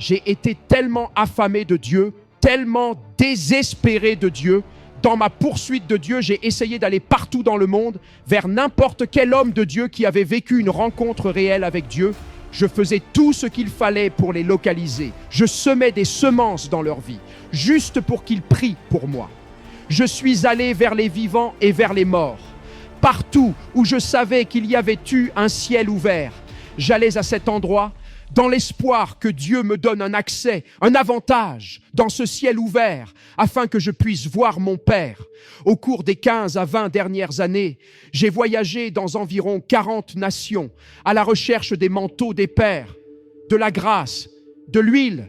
J'ai été tellement affamé de Dieu, tellement désespéré de Dieu. Dans ma poursuite de Dieu, j'ai essayé d'aller partout dans le monde, vers n'importe quel homme de Dieu qui avait vécu une rencontre réelle avec Dieu. Je faisais tout ce qu'il fallait pour les localiser. Je semais des semences dans leur vie, juste pour qu'ils prient pour moi. Je suis allé vers les vivants et vers les morts. Partout où je savais qu'il y avait eu un ciel ouvert, j'allais à cet endroit dans l'espoir que Dieu me donne un accès, un avantage dans ce ciel ouvert, afin que je puisse voir mon Père. Au cours des 15 à 20 dernières années, j'ai voyagé dans environ 40 nations à la recherche des manteaux des pères, de la grâce, de l'huile,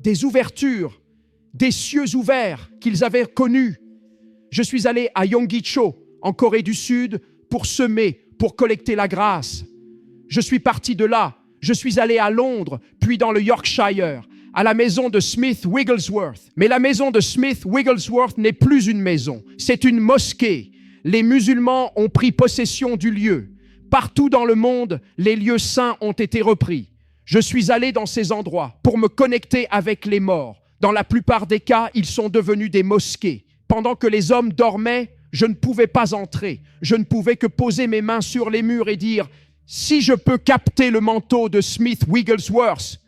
des ouvertures, des cieux ouverts qu'ils avaient connus. Je suis allé à Yonggi-cho, en Corée du Sud, pour semer, pour collecter la grâce. Je suis parti de là. Je suis allé à Londres, puis dans le Yorkshire, à la maison de Smith Wigglesworth. Mais la maison de Smith Wigglesworth n'est plus une maison, c'est une mosquée. Les musulmans ont pris possession du lieu. Partout dans le monde, les lieux saints ont été repris. Je suis allé dans ces endroits pour me connecter avec les morts. Dans la plupart des cas, ils sont devenus des mosquées. Pendant que les hommes dormaient, je ne pouvais pas entrer. Je ne pouvais que poser mes mains sur les murs et dire « Si je peux capter le manteau de Smith Wigglesworth ».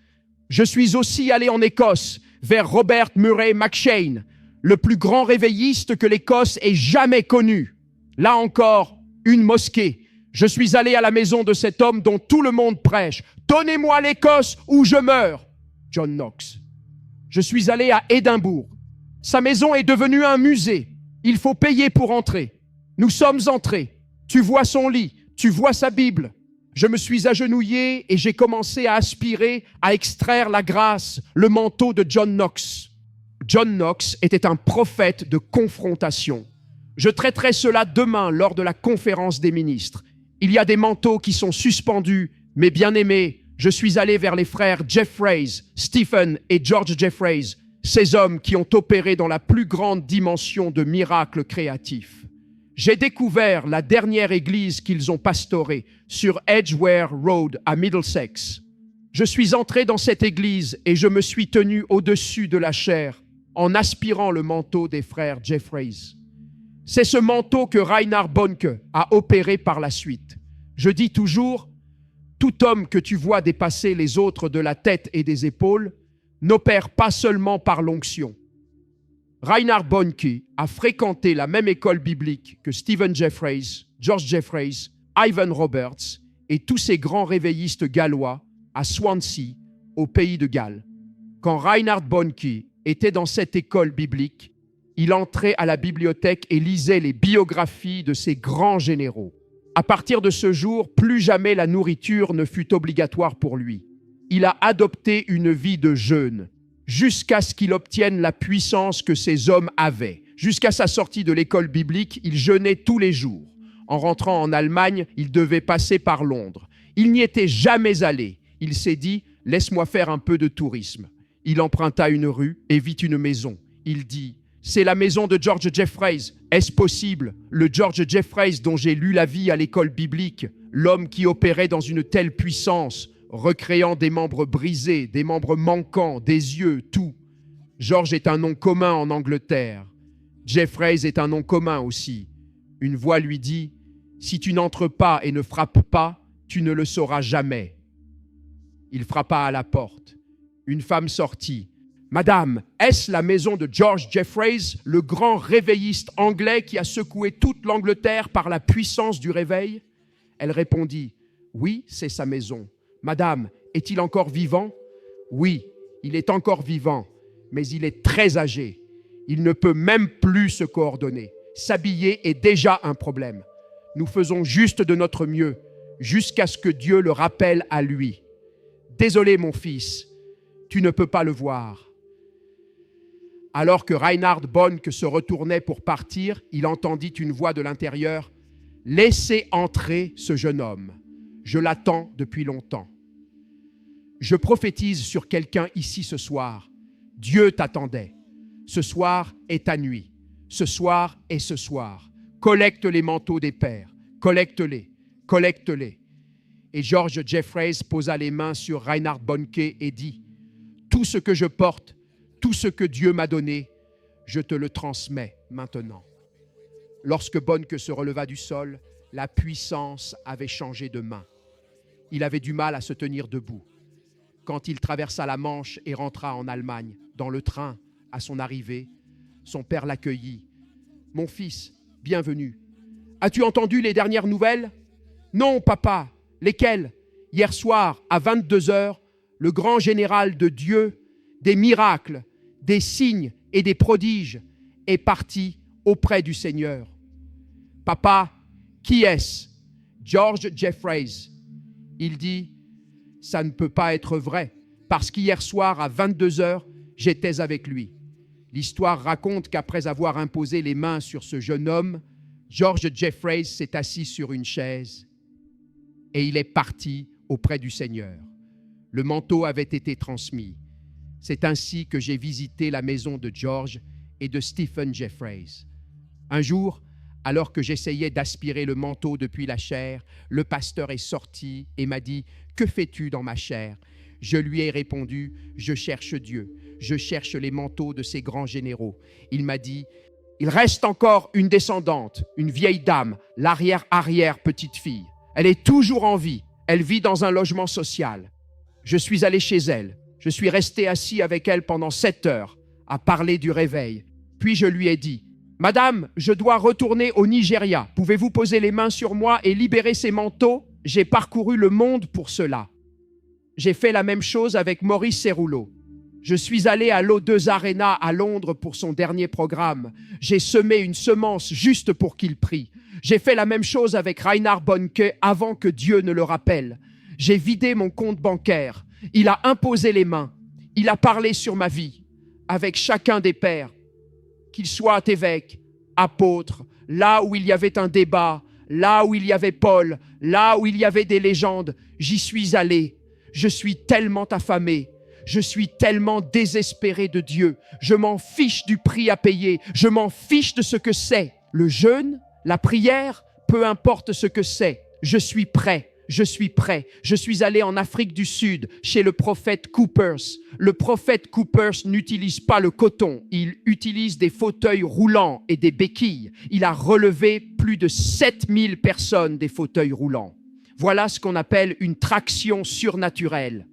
Je suis aussi allé en Écosse, vers Robert Murray McCheyne, le plus grand réveilliste que l'Écosse ait jamais connu. Là encore, une mosquée. Je suis allé à la maison de cet homme dont tout le monde prêche. « Donnez-moi l'Écosse ou je meurs !» John Knox. Je suis allé à Édimbourg. Sa maison est devenue un musée. Il faut payer pour entrer. Nous sommes entrés. Tu vois son lit, tu vois sa Bible. Je me suis agenouillé et j'ai commencé à aspirer à extraire la grâce, le manteau de John Knox. John Knox était un prophète de confrontation. Je traiterai cela demain lors de la conférence des ministres. Il y a des manteaux qui sont suspendus, mais bien aimés, je suis allé vers les frères Jeffreys, Stephen et George Jeffreys, ces hommes qui ont opéré dans la plus grande dimension de miracles créatifs. J'ai découvert la dernière église qu'ils ont pastorée sur Edgware Road à Middlesex. Je suis entré dans cette église et je me suis tenu au-dessus de la chaire en aspirant le manteau des frères Jeffreys. C'est ce manteau que Reinhard Bonnke a opéré par la suite. Je dis toujours, tout homme que tu vois dépasser les autres de la tête et des épaules n'opère pas seulement par l'onction. Reinhard Bonnke a fréquenté la même école biblique que Stephen Jeffreys, George Jeffreys, Ivan Roberts et tous ces grands réveillistes gallois à Swansea, au pays de Galles. Quand Reinhard Bonnke était dans cette école biblique, il entrait à la bibliothèque et lisait les biographies de ces grands généraux. À partir de ce jour, plus jamais la nourriture ne fut obligatoire pour lui. Il a adopté une vie de jeûne jusqu'à ce qu'il obtienne la puissance que ces hommes avaient. Jusqu'à sa sortie de l'école biblique, il jeûnait tous les jours. En rentrant en Allemagne, il devait passer par Londres. Il n'y était jamais allé. Il s'est dit « Laisse-moi faire un peu de tourisme ». Il emprunta une rue et vit une maison. Il dit « C'est la maison de George Jeffreys. Est-ce possible? Le George Jeffreys dont j'ai lu la vie à l'école biblique, l'homme qui opérait dans une telle puissance, recréant des membres brisés, des membres manquants, des yeux, tout. George est un nom commun en Angleterre. Jeffreys est un nom commun aussi. Une voix lui dit « Si tu n'entres pas et ne frappes pas, tu ne le sauras jamais. » Il frappa à la porte. Une femme sortit. « Madame, est-ce la maison de George Jeffreys, le grand réveilliste anglais qui a secoué toute l'Angleterre par la puissance du réveil ?» Elle répondit « Oui, c'est sa maison. » « Madame, est-il encore vivant ?»« Oui, il est encore vivant, mais il est très âgé. Il ne peut même plus se coordonner. S'habiller est déjà un problème. Nous faisons juste de notre mieux, jusqu'à ce que Dieu le rappelle à lui. Désolé, mon fils, tu ne peux pas le voir. » Alors que Reinhard Bonnke se retournait pour partir, il entendit une voix de l'intérieur. « Laissez entrer ce jeune homme. Je l'attends depuis longtemps. » Je prophétise sur quelqu'un ici ce soir. Dieu t'attendait. Ce soir est ta nuit. Ce soir est ce soir. Collecte les manteaux des pères. Collecte-les. Collecte-les. Et George Jeffreys posa les mains sur Reinhard Bonnke et dit « tout ce que je porte, tout ce que Dieu m'a donné, je te le transmets maintenant. » Lorsque Bonnke se releva du sol, la puissance avait changé de main. Il avait du mal à se tenir debout. Quand il traversa la Manche et rentra en Allemagne, dans le train, à son arrivée, son père l'accueillit. « Mon fils, bienvenue. As-tu entendu les dernières nouvelles ? » ?»« Non, papa. Lesquelles ? » ?»« Hier soir, à 22 heures, le grand général de Dieu, des miracles, des signes et des prodiges, est parti auprès du Seigneur. »« Papa, qui est-ce ? » ?»« George Jeffreys. » Il dit, « Ça ne peut pas être vrai, parce qu'hier soir, à 22 heures, j'étais avec lui. » L'histoire raconte qu'après avoir imposé les mains sur ce jeune homme, George Jeffreys s'est assis sur une chaise et il est parti auprès du Seigneur. Le manteau avait été transmis. C'est ainsi que j'ai visité la maison de George et de Stephen Jeffreys. Un jour, alors que j'essayais d'aspirer le manteau depuis la chair, le pasteur est sorti et m'a dit « Que fais-tu dans ma chair ?» Je lui ai répondu « Je cherche Dieu, je cherche les manteaux de ces grands généraux. » Il m'a dit « Il reste encore une descendante, une vieille dame, l'arrière-arrière petite fille. Elle est toujours en vie, elle vit dans un logement social. Je suis allé chez elle, je suis resté assis avec elle pendant 7 heures à parler du réveil. Puis je lui ai dit « Madame, je dois retourner au Nigeria. Pouvez-vous poser les mains sur moi et libérer ces manteaux ? J'ai parcouru le monde pour cela. » J'ai fait la même chose avec Maurice Cerullo. Je suis allé à l'O2 Arena à Londres pour son dernier programme. J'ai semé une semence juste pour qu'il prie. J'ai fait la même chose avec Reinhard Bonnke avant que Dieu ne le rappelle. J'ai vidé mon compte bancaire. Il a imposé les mains. Il a parlé sur ma vie avec chacun des pères, qu'ils soient évêques, apôtres, là où il y avait un débat, là où il y avait Paul, là où il y avait des légendes. J'y suis allé. Je suis tellement affamé. Je suis tellement désespéré de Dieu. Je m'en fiche du prix à payer. Je m'en fiche de ce que c'est. Le jeûne, la prière, peu importe ce que c'est. Je suis prêt. Je suis prêt. Je suis allé en Afrique du Sud chez le prophète Coopers. Le prophète Coopers n'utilise pas le coton. Il utilise des fauteuils roulants et des béquilles. Il a relevé plus de 7000 personnes des fauteuils roulants. Voilà ce qu'on appelle une traction surnaturelle.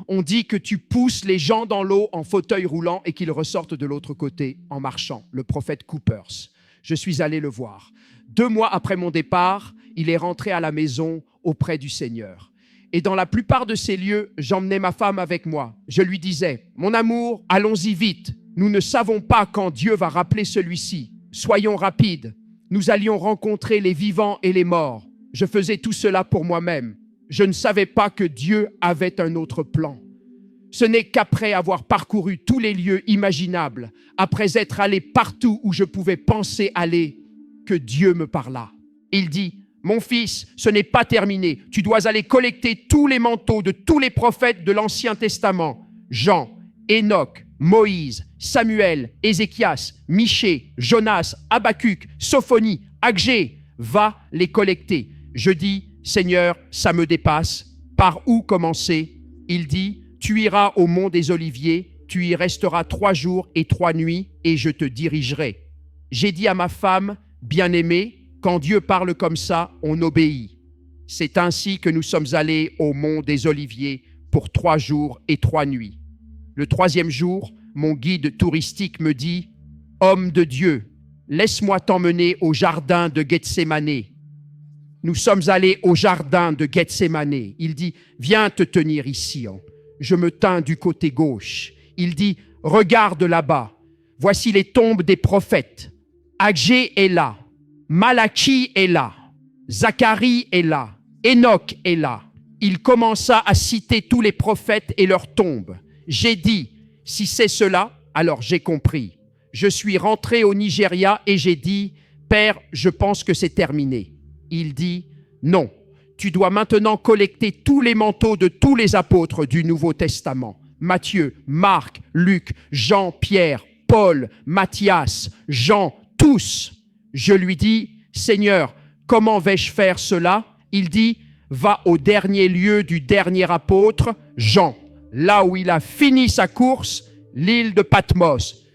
On dit que tu pousses les gens dans l'eau en fauteuil roulant et qu'ils ressortent de l'autre côté en marchant. Le prophète Coopers. Je suis allé le voir. 2 mois après mon départ, il est rentré à la maison auprès du Seigneur. Et dans la plupart de ces lieux, j'emmenais ma femme avec moi. Je lui disais, « Mon amour, allons-y vite. Nous ne savons pas quand Dieu va rappeler celui-ci. Soyons rapides. Nous allions rencontrer les vivants et les morts. » Je faisais tout cela pour moi-même. Je ne savais pas que Dieu avait un autre plan. Ce n'est qu'après avoir parcouru tous les lieux imaginables, après être allé partout où je pouvais penser aller, que Dieu me parla. Il dit, « Mon fils, ce n'est pas terminé. Tu dois aller collecter tous les manteaux de tous les prophètes de l'Ancien Testament. Jean, Enoch, Moïse, Samuel, Ézéchias, Michée, Jonas, Habacuc, Sophonie, Agé. Va les collecter. » Je dis, « Seigneur, ça me dépasse. Par où commencer ?» Il dit, « Tu iras au mont des Oliviers, tu y resteras 3 jours et 3 nuits et je te dirigerai. » J'ai dit à ma femme, « Bien-aimée, quand Dieu parle comme ça, on obéit. » C'est ainsi que nous sommes allés au mont des Oliviers pour 3 jours et 3 nuits. Le 3e jour, mon guide touristique me dit, « Homme de Dieu, laisse-moi t'emmener au jardin de Gethsémane. » Nous sommes allés au jardin de Gethsémane. Il dit, « Viens te tenir ici. » Je me tins du côté gauche. Il dit, « Regarde là-bas. Voici les tombes des prophètes. Agé est là. Malachi est là. Zacharie est là. Enoch est là. » Il commença à citer tous les prophètes et leurs tombes. J'ai dit, « Si c'est cela, alors j'ai compris. » Je suis rentré au Nigeria et j'ai dit, « Père, je pense que c'est terminé. » Il dit, « Non, tu dois maintenant collecter tous les manteaux de tous les apôtres du Nouveau Testament. Matthieu, Marc, Luc, Jean, Pierre, Paul, Matthias, Jean, tous. » Je lui dis, « Seigneur, comment vais-je faire cela ?» Il dit, « Va au dernier lieu du dernier apôtre, Jean. là où il a fini sa course, l'île de Patmos.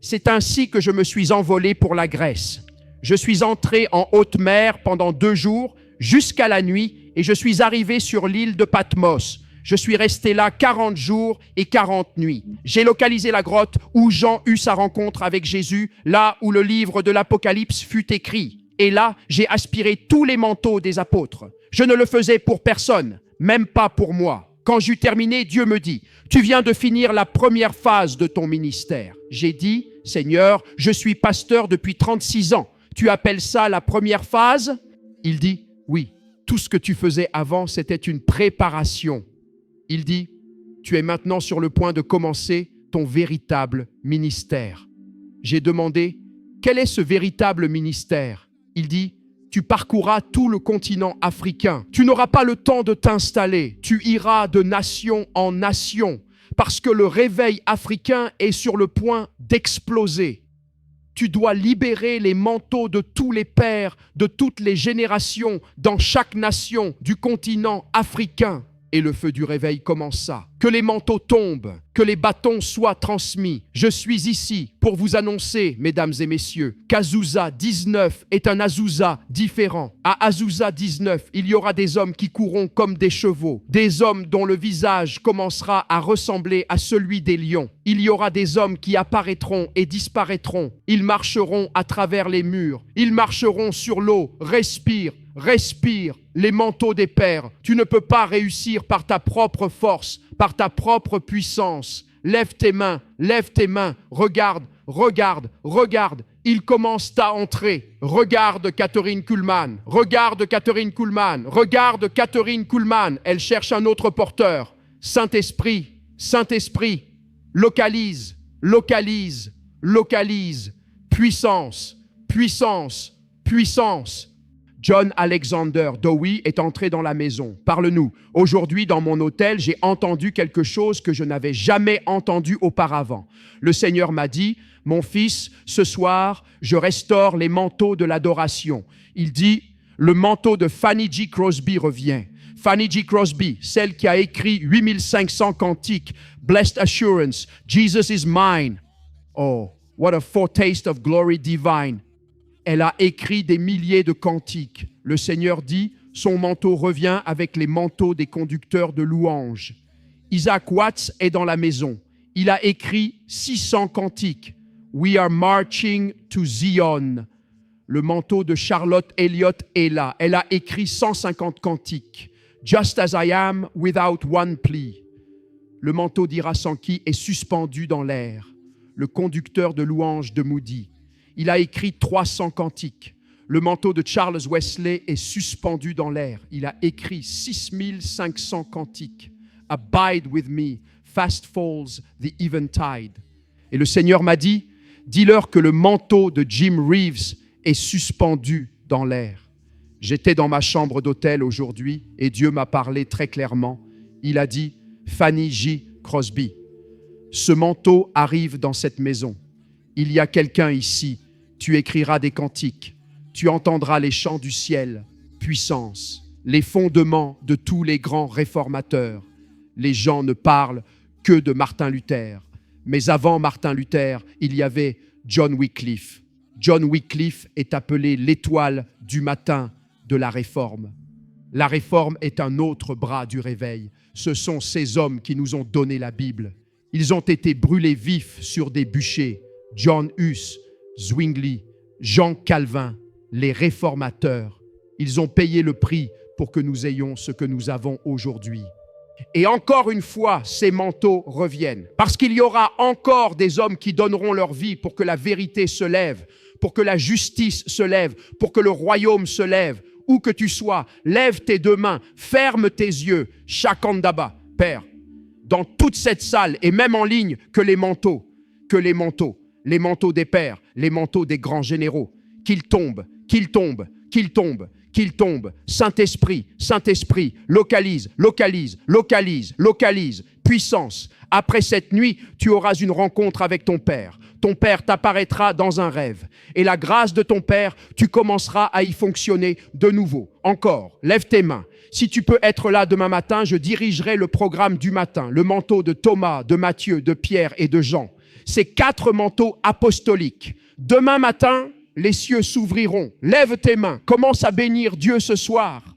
C'est ainsi que je me suis envolé pour la Grèce. Je suis entré en haute mer pendant 2 jours, jusqu'à la nuit, et je suis arrivé sur l'île de Patmos. Je suis resté là 40 jours et 40 nuits. J'ai localisé la grotte où Jean eut sa rencontre avec Jésus, là où le livre de l'Apocalypse fut écrit. Et là, j'ai aspiré tous les manteaux des apôtres. Je ne le faisais pour personne, même pas pour moi. Quand j'eus terminé, Dieu me dit, « Tu viens de finir la première phase de ton ministère. » J'ai dit, « Seigneur, je suis pasteur depuis 36 ans. Tu appelles ça la première phase ?» Il dit, « Oui, tout ce que tu faisais avant, c'était une préparation. » Il dit, « Tu es maintenant sur le point de commencer ton véritable ministère. » J'ai demandé, « Quel est ce véritable ministère ?» Il dit, « Tu parcourras tout le continent africain. Tu n'auras pas le temps de t'installer. Tu iras de nation en nation parce que le réveil africain est sur le point d'exploser. Tu dois libérer les manteaux de tous les pères, de toutes les générations, dans chaque nation du continent africain. » Et le feu du réveil commença. Que les manteaux tombent, que les bâtons soient transmis. Je suis ici pour vous annoncer, mesdames et messieurs, qu'Azusa 19 est un Azusa différent. À Azusa 19, il y aura des hommes qui courront comme des chevaux, des hommes dont le visage commencera à ressembler à celui des lions. Il y aura des hommes qui apparaîtront et disparaîtront. Ils marcheront à travers les murs. Ils marcheront sur l'eau. Respire. Respire les manteaux des pères. Tu ne peux pas réussir par ta propre force, par ta propre puissance. Lève tes mains, regarde, regarde, regarde. Ils commencent à entrer. Regarde Catherine Kuhlman, regarde Catherine Kuhlman, regarde Catherine Kuhlman. Elle cherche un autre porteur. Saint-Esprit, Saint-Esprit, localise, localise, localise. Puissance, puissance, puissance. John Alexander Dowie est entré dans la maison. Parle-nous. Aujourd'hui, dans mon hôtel, j'ai entendu quelque chose que je n'avais jamais entendu auparavant. Le Seigneur m'a dit, « Mon fils, ce soir, je restaure les manteaux de l'adoration. » Il dit, « Le manteau de Fanny G. Crosby revient. » Fanny G. Crosby, celle qui a écrit 8500 cantiques, « Blessed Assurance, Jesus is mine. » Oh, what a foretaste of glory divine. Elle a écrit des milliers de cantiques. Le Seigneur dit, son manteau revient avec les manteaux des conducteurs de louanges. Isaac Watts est dans la maison. Il a écrit 600 cantiques. We are marching to Zion. Le manteau de Charlotte Elliott est là. Elle a écrit 150 cantiques. Just as I am without one plea. Le manteau d'Ira Sankey est suspendu dans l'air. Le conducteur de louanges de Moody. Il a écrit 300 cantiques. Le manteau de Charles Wesley est suspendu dans l'air. Il a écrit 6500 cantiques. Abide with me, fast falls the eventide. Et le Seigneur m'a dit, dis-leur que le manteau de Jim Reeves est suspendu dans l'air. J'étais dans ma chambre d'hôtel aujourd'hui et Dieu m'a parlé très clairement. Il a dit, Fanny J. Crosby, ce manteau arrive dans cette maison. Il y a quelqu'un ici. Tu écriras des cantiques, tu entendras les chants du ciel, puissance, les fondements de tous les grands réformateurs. Les gens ne parlent que de Martin Luther. Mais avant Martin Luther, il y avait John Wycliffe. John Wycliffe est appelé l'étoile du matin de la Réforme. La Réforme est un autre bras du réveil. Ce sont ces hommes qui nous ont donné la Bible. Ils ont été brûlés vifs sur des bûchers. John Huss, Zwingli, Jean Calvin, les réformateurs, ils ont payé le prix pour que nous ayons ce que nous avons aujourd'hui. Et encore une fois, ces manteaux reviennent. Parce qu'il y aura encore des hommes qui donneront leur vie pour que la vérité se lève, pour que la justice se lève, pour que le royaume se lève. Où que tu sois, lève tes 2 mains, ferme tes yeux. Shakandaba, Père, dans toute cette salle et même en ligne, que les manteaux les manteaux des pères, les manteaux des grands généraux, qu'ils tombent, qu'ils tombent, qu'ils tombent, qu'ils tombent. Saint-Esprit, Saint-Esprit, localise, localise, localise, localise. puissance. Après cette nuit, tu auras une rencontre avec ton Père. Ton Père t'apparaîtra dans un rêve. Et la grâce de ton Père, tu commenceras à y fonctionner de nouveau. Encore, lève tes mains. Si tu peux être là demain matin, je dirigerai le programme du matin, le manteau de Thomas, de Matthieu, de Pierre et de Jean. Ces 4 manteaux apostoliques. Demain matin, les cieux s'ouvriront. Lève tes mains. Commence à bénir Dieu ce soir.